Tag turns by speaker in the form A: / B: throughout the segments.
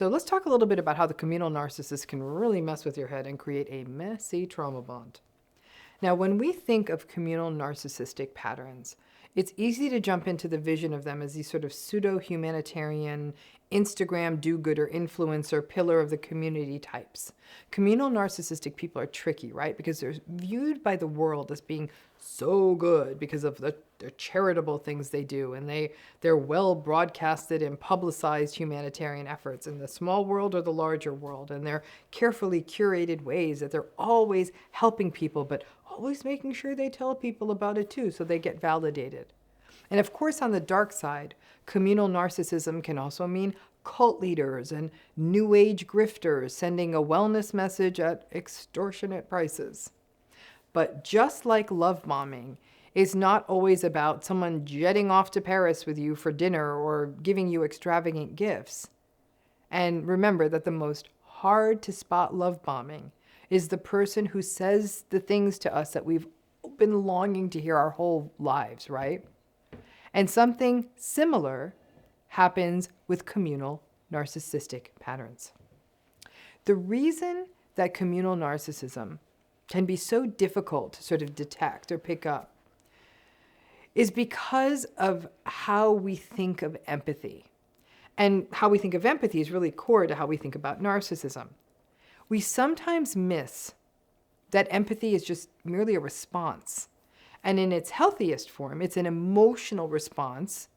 A: So let's talk a little bit about how the communal narcissist can really mess with your head and create a messy trauma bond. Now, when we think of communal narcissistic patterns, it's easy to jump into the vision of them as these sort of pseudo-humanitarian, Instagram do-gooder influencer pillar of the community types. Communal narcissistic people are tricky, right? Because they're viewed by the world as being so good because of the charitable things they do, and they're well broadcasted and publicized humanitarian efforts in the small world or the larger world, and they're carefully curated ways that they're always helping people, but always making sure they tell people about it too, so they get validated. And of course, on the dark side, communal narcissism can also mean cult leaders and new age grifters sending a wellness message at extortionate prices. But just like love bombing is not always about someone jetting off to Paris with you for dinner or giving you extravagant gifts. And remember that the most hard to spot love bombing is the person who says the things to us that we've been longing to hear our whole lives, right? And something similar happens with communal narcissistic patterns. The reason that communal narcissism can be so difficult to sort of detect or pick up is because of how we think of empathy. And how we think of empathy is really core to how we think about narcissism. We sometimes miss that empathy is just merely a response. And in its healthiest form, it's an emotional response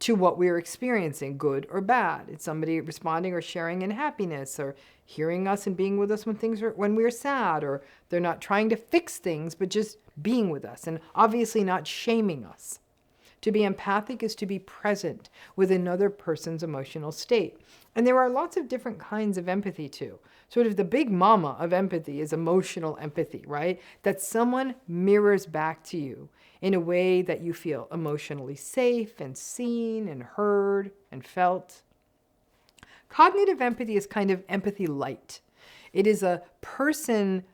A: to what we're experiencing, good or bad. It's somebody responding or sharing in happiness, or hearing us and being with us when we're sad, or they're not trying to fix things, but just being with us and obviously not shaming us. To be empathic is to be present with another person's emotional state. And there are lots of different kinds of empathy too. Sort of the big mama of empathy is emotional empathy, right? That someone mirrors back to you in a way that you feel emotionally safe and seen and heard and felt. Cognitive empathy is kind of empathy light. It is a person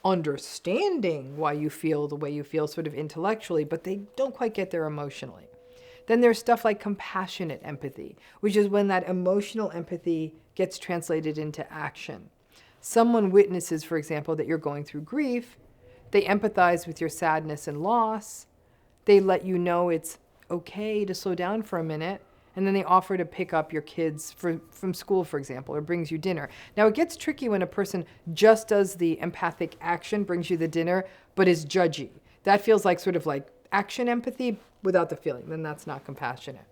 A: understanding why you feel the way you feel sort of intellectually, but they don't quite get there emotionally. Then there's stuff like compassionate empathy, which is when that emotional empathy gets translated into action. Someone witnesses, for example, that you're going through grief. They empathize with your sadness and loss. They let you know it's okay to slow down for a minute. And then they offer to pick up your kids from school, for example, or brings you dinner. Now, it gets tricky when a person just does the empathic action, brings you the dinner, but is judgy. That feels like sort of like action empathy without the feeling. Then that's not compassionate.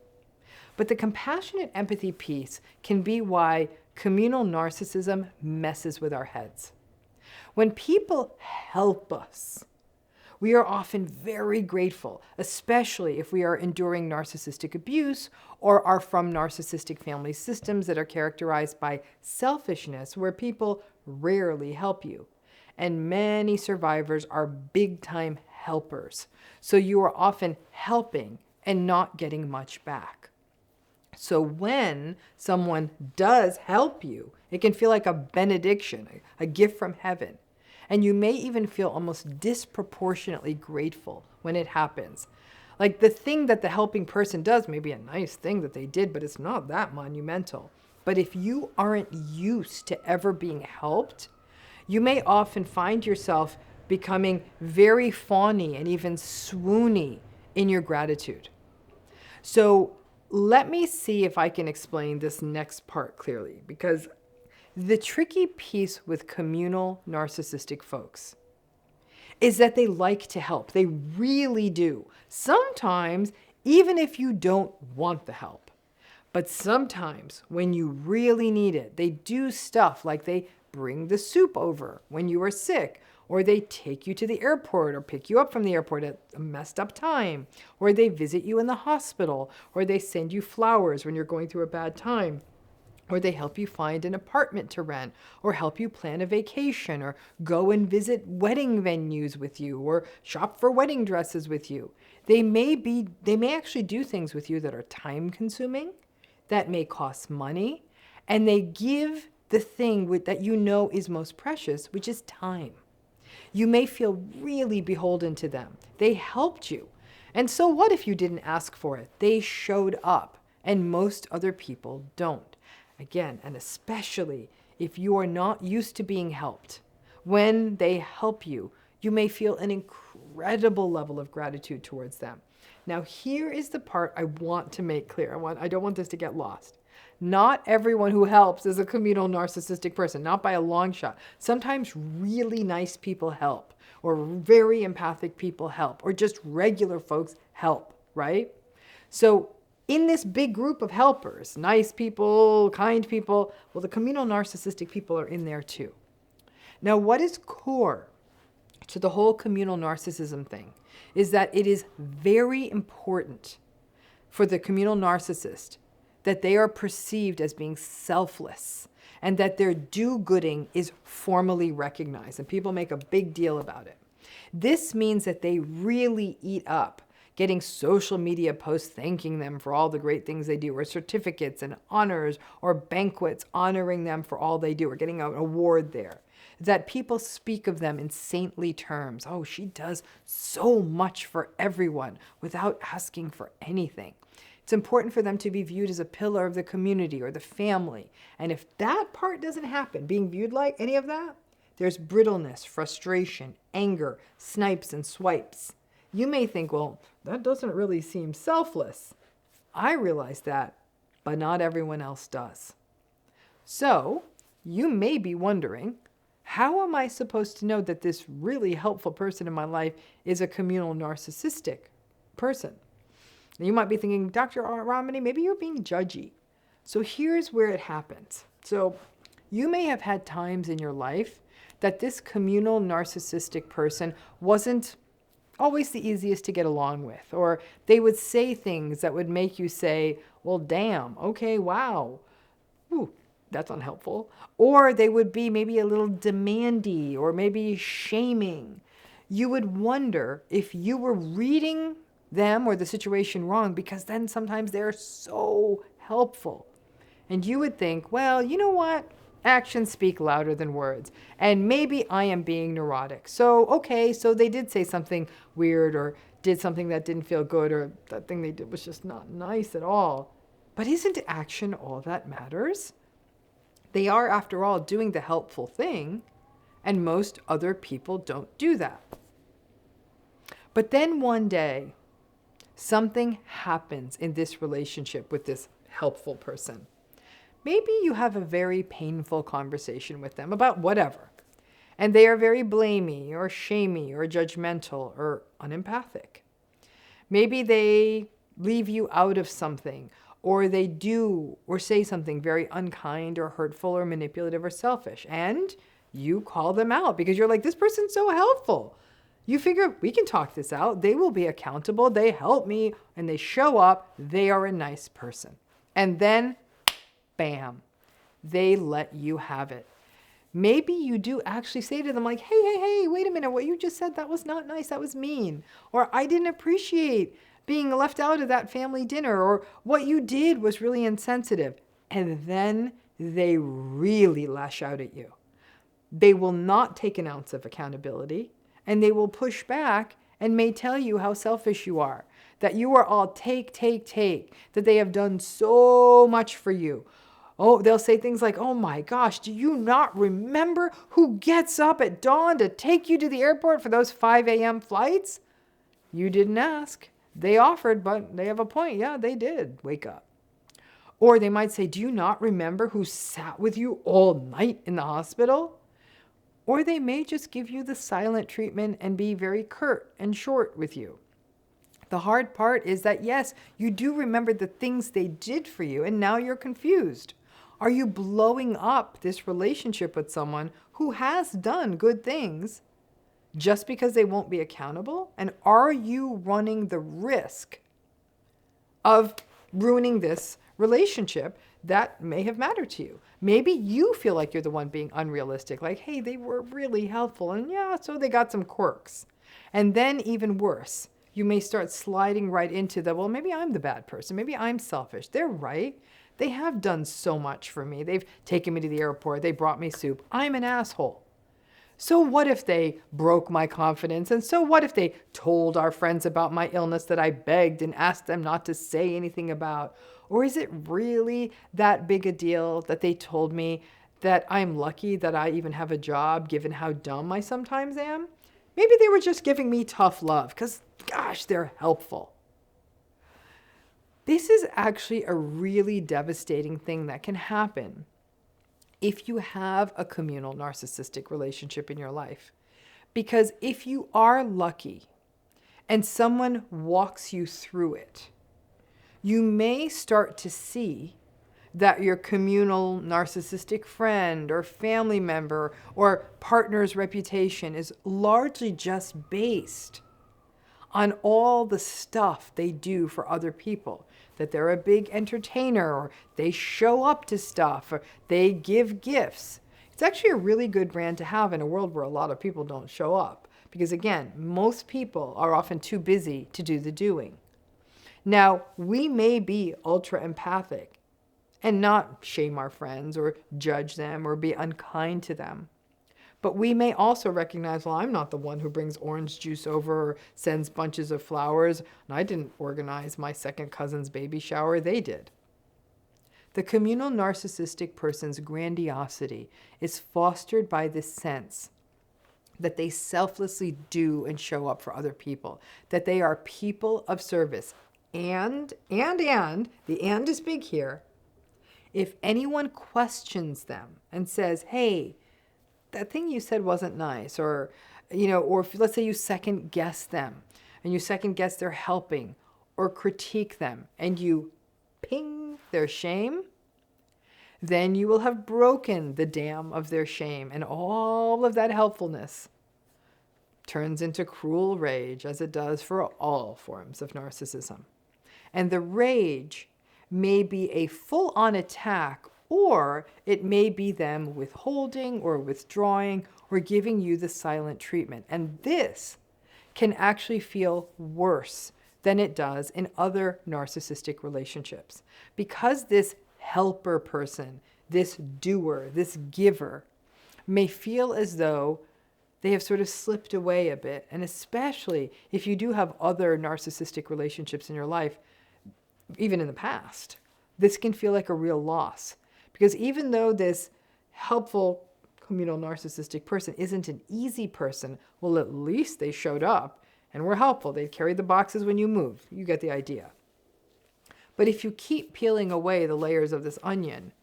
A: But the compassionate empathy piece can be why communal narcissism messes with our heads. When people help us, we are often very grateful, especially if we are enduring narcissistic abuse or are from narcissistic family systems that are characterized by selfishness, where people rarely help you. And many survivors are big-time helpers. So you are often helping and not getting much back. So when someone does help you, it can feel like a benediction, a gift from heaven. And you may even feel almost disproportionately grateful when it happens. Like the thing that the helping person does may be a nice thing that they did, but it's not that monumental. But if you aren't used to ever being helped, you may often find yourself becoming very fawny and even swoony in your gratitude. So let me see if I can explain this next part clearly, because the tricky piece with communal narcissistic folks is that they like to help. They really do. Sometimes, even if you don't want the help. But sometimes, when you really need it, they do stuff like they bring the soup over when you are sick, or they take you to the airport or pick you up from the airport at a messed up time, or they visit you in the hospital, or they send you flowers when you're going through a bad time. Or they help you find an apartment to rent, or help you plan a vacation, or go and visit wedding venues with you, or shop for wedding dresses with you. They may actually do things with you that are time consuming, that may cost money, and they give the thing that you know is most precious, which is time. You may feel really beholden to them. They helped you. And so what if you didn't ask for it? They showed up, and most other people don't. Again, and especially if you are not used to being helped, when they help you, you may feel an incredible level of gratitude towards them. Now, here is the part I want to make clear. I don't want this to get lost. Not everyone who helps is a communal narcissistic person, not by a long shot. Sometimes really nice people help, or very empathic people help, or just regular folks help, right? So in this big group of helpers, nice people, kind people, well, the communal narcissistic people are in there too. Now, what is core to the whole communal narcissism thing is that it is very important for the communal narcissist that they are perceived as being selfless and that their do-gooding is formally recognized. And people make a big deal about it. This means that they really eat up getting social media posts thanking them for all the great things they do, or certificates and honors or banquets honoring them for all they do, or getting an award there. That people speak of them in saintly terms. Oh, she does so much for everyone without asking for anything. It's important for them to be viewed as a pillar of the community or the family. And if that part doesn't happen, being viewed like any of that, there's brittleness, frustration, anger, snipes and swipes. You may think, well, that doesn't really seem selfless. I realize that, but not everyone else does. So you may be wondering, how am I supposed to know that this really helpful person in my life is a communal narcissistic person? And you might be thinking, Dr. Ramani, maybe you're being judgy. So here's where it happens. So you may have had times in your life that this communal narcissistic person wasn't always the easiest to get along with, or they would say things that would make you say, well, damn, okay, wow, ooh, that's unhelpful. Or they would be maybe a little demandy or maybe shaming. You would wonder if you were reading them or the situation wrong, because then sometimes they're so helpful. And you would think, well, you know what? Actions speak louder than words. And maybe I am being neurotic. So, okay, so they did say something weird or did something that didn't feel good, or that thing they did was just not nice at all. But isn't action all that matters? They are, after all, doing the helpful thing, and most other people don't do that. But then one day, something happens in this relationship with this helpful person. Maybe you have a very painful conversation with them about whatever, and they are very blamey or shamey or judgmental or unempathic. Maybe they leave you out of something, or they do or say something very unkind or hurtful or manipulative or selfish, and you call them out because you're like, this person's so helpful. You figure, we can talk this out. They will be accountable. They help me, and they show up. They are a nice person. And then, bam, they let you have it. Maybe you do actually say to them like, hey, wait a minute. What you just said, that was not nice. That was mean. Or I didn't appreciate being left out of that family dinner. Or what you did was really insensitive. And then they really lash out at you. They will not take an ounce of accountability. And they will push back and may tell you how selfish you are, that you are all take, that they have done so much for you. Oh, they'll say things like, oh my gosh, do you not remember who gets up at dawn to take you to the airport for those 5 a.m. flights? You didn't ask. They offered, but they have a point. Yeah, they did wake up. Or they might say, do you not remember who sat with you all night in the hospital? Or they may just give you the silent treatment and be very curt and short with you. The hard part is that, yes, you do remember the things they did for you, and now you're confused. Are you blowing up this relationship with someone who has done good things just because they won't be accountable? And are you running the risk of ruining this relationship that may have mattered to you? Maybe you feel like you're the one being unrealistic, like, hey, they were really helpful, and yeah, so they got some quirks. And then even worse, you may start sliding right into the, well, maybe I'm the bad person. Maybe I'm selfish. They're right. They have done so much for me. They've taken me to the airport. They brought me soup. I'm an asshole. So what if they broke my confidence? And so what if they told our friends about my illness that I begged and asked them not to say anything about? Or is it really that big a deal that they told me that I'm lucky that I even have a job given how dumb I sometimes am? Maybe they were just giving me tough love because, gosh, they're helpful. This is actually a really devastating thing that can happen if you have a communal narcissistic relationship in your life. Because if you are lucky and someone walks you through it, you may start to see that your communal narcissistic friend or family member or partner's reputation is largely just based on all the stuff they do for other people. That they're a big entertainer, or they show up to stuff, or they give gifts. It's actually a really good brand to have in a world where a lot of people don't show up. Because again, most people are often too busy to do the doing. Now, we may be ultra empathic and not shame our friends or judge them or be unkind to them. But we may also recognize, well, I'm not the one who brings orange juice over or sends bunches of flowers, and I didn't organize my second cousin's baby shower, they did. The communal narcissistic person's grandiosity is fostered by this sense that they selflessly do and show up for other people, that they are people of service. And, the and is big here. If anyone questions them and says, hey, that thing you said wasn't nice, or, or if, let's say you second guess them and you second guess their helping or critique them and you ping their shame, then you will have broken the dam of their shame, and all of that helpfulness turns into cruel rage, as it does for all forms of narcissism. And the rage may be a full-on attack, or it may be them withholding or withdrawing or giving you the silent treatment. And this can actually feel worse than it does in other narcissistic relationships. Because this helper person, this doer, this giver, may feel as though they have sort of slipped away a bit. And especially if you do have other narcissistic relationships in your life, even in the past, this can feel like a real loss. Because even though this helpful communal narcissistic person isn't an easy person, well, at least they showed up and were helpful. They carried the boxes when you moved. You get the idea. But if you keep peeling away the layers of this onion,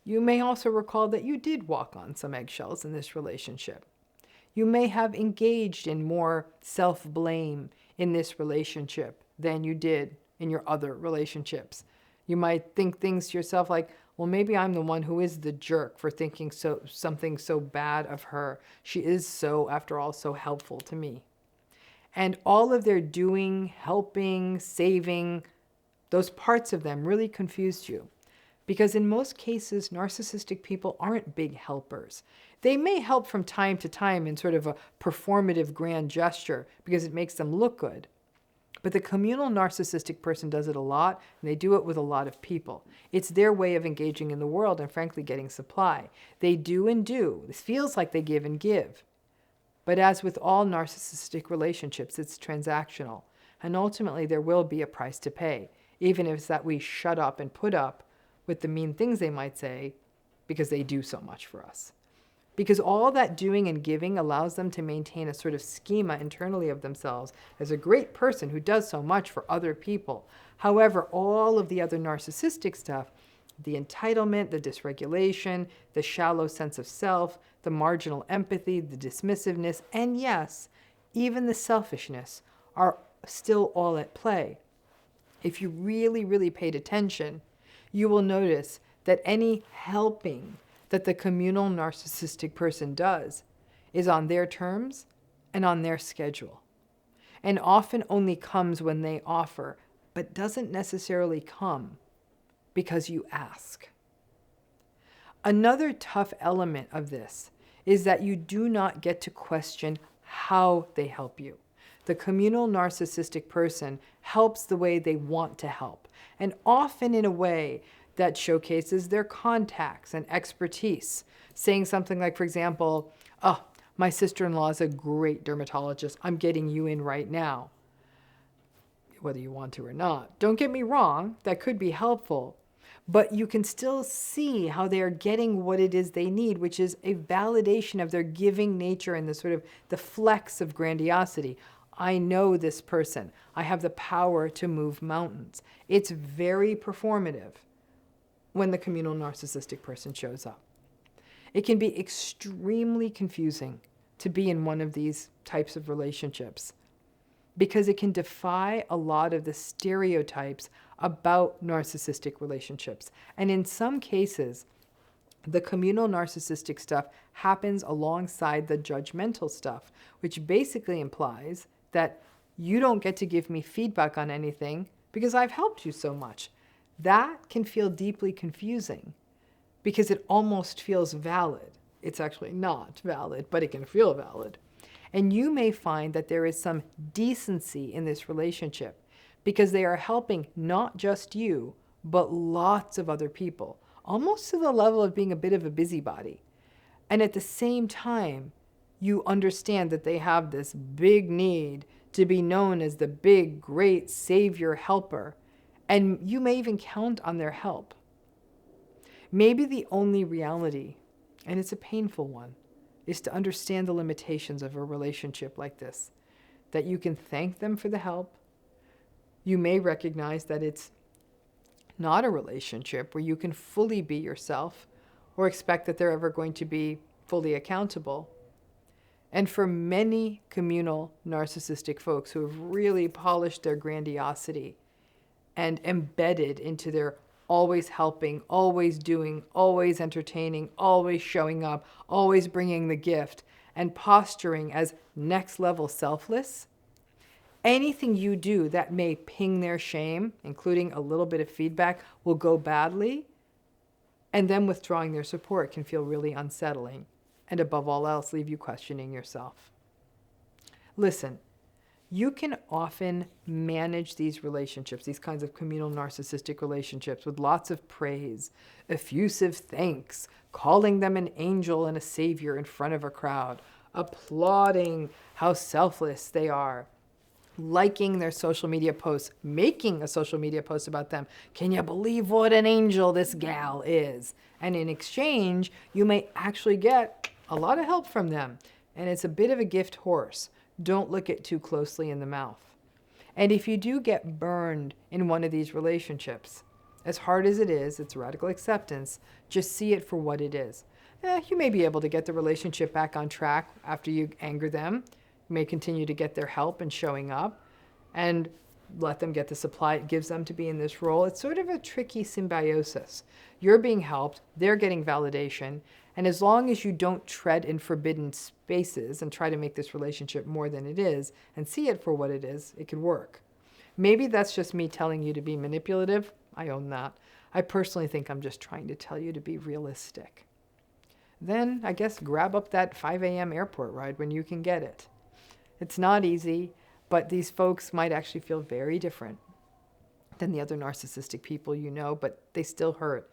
A: you may also recall that you did walk on some eggshells in this relationship. You may have engaged in more self-blame in this relationship than you did in your other relationships. You might think things to yourself like, well, maybe I'm the one who is the jerk for thinking something so bad of her. She is so, after all, so helpful to me. And all of their doing, helping, saving, those parts of them really confused you. Because in most cases, narcissistic people aren't big helpers. They may help from time to time in sort of a performative grand gesture because it makes them look good. But the communal narcissistic person does it a lot, and they do it with a lot of people. It's their way of engaging in the world and, frankly, getting supply. They do and do. This feels like they give and give. But as with all narcissistic relationships, it's transactional. And ultimately, there will be a price to pay, even if it's that we shut up and put up with the mean things they might say because they do so much for us. Because all that doing and giving allows them to maintain a sort of schema internally of themselves as a great person who does so much for other people. However, all of the other narcissistic stuff, the entitlement, the dysregulation, the shallow sense of self, the marginal empathy, the dismissiveness, and yes, even the selfishness are still all at play. If you really, really paid attention, you will notice that any helping that the communal narcissistic person does is on their terms and on their schedule, and often only comes when they offer, but doesn't necessarily come because you ask. Another tough element of this is that you do not get to question how they help you. The communal narcissistic person helps the way they want to help, and often in a way that showcases their contacts and expertise. Saying something like, for example, oh, My sister-in-law is a great dermatologist. I'm getting you in right now, whether you want to or not. Don't get me wrong, that could be helpful, but you can still see how they are getting what it is they need, which is a validation of their giving nature and the sort of the flex of grandiosity. I know this person. I have the power to move mountains. It's very performative when the communal narcissistic person shows up. It can be extremely confusing to be in one of these types of relationships because it can defy a lot of the stereotypes about narcissistic relationships. And in some cases, the communal narcissistic stuff happens alongside the judgmental stuff, which basically implies that you don't get to give me feedback on anything because I've helped you so much. That can feel deeply confusing because it almost feels valid. It's actually not valid, but it can feel valid. And you may find that there is some decency in this relationship because they are helping not just you, but lots of other people, almost to the level of being a bit of a busybody. And at the same time, you understand that they have this big need to be known as the big, great savior helper, and you may even count on their help. Maybe the only reality, and it's a painful one, is to understand the limitations of a relationship like this, that you can thank them for the help. You may recognize that it's not a relationship where you can fully be yourself or expect that they're ever going to be fully accountable. And for many communal narcissistic folks who have really polished their grandiosity and embedded into their always helping, always doing, always entertaining, always showing up, always bringing the gift, and posturing as next level selfless, anything you do that may ping their shame, including a little bit of feedback, will go badly, and them withdrawing their support can feel really unsettling, and above all else, leave you questioning yourself. Listen, you can often manage these relationships, these kinds of communal narcissistic relationships, with lots of praise, effusive thanks, calling them an angel and a savior in front of a crowd, applauding how selfless they are, liking their social media posts, making a social media post about them. Can you believe what an angel this gal is? And in exchange, you may actually get a lot of help from them. And it's a bit of a gift horse. Don't look it too closely in the mouth. And if you do get burned in one of these relationships, as hard as it is, it's radical acceptance, just see it for what it is. You may be able to get the relationship back on track after you anger them. You may continue to get their help and showing up and let them get the supply it gives them to be in this role. It's sort of a tricky symbiosis. You're being helped, they're getting validation, and as long as you don't tread in forbidden spaces and try to make this relationship more than it is and see it for what it is, it could work. Maybe that's just me telling you to be manipulative. I own that. I personally think I'm just trying to tell you to be realistic. Then, I guess, grab up that 5 a.m. airport ride when you can get it. It's not easy, but these folks might actually feel very different than the other narcissistic people you know, but they still hurt.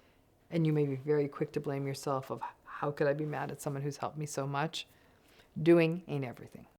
A: And you may be very quick to blame yourself of how could I be mad at someone who's helped me so much? Doing ain't everything.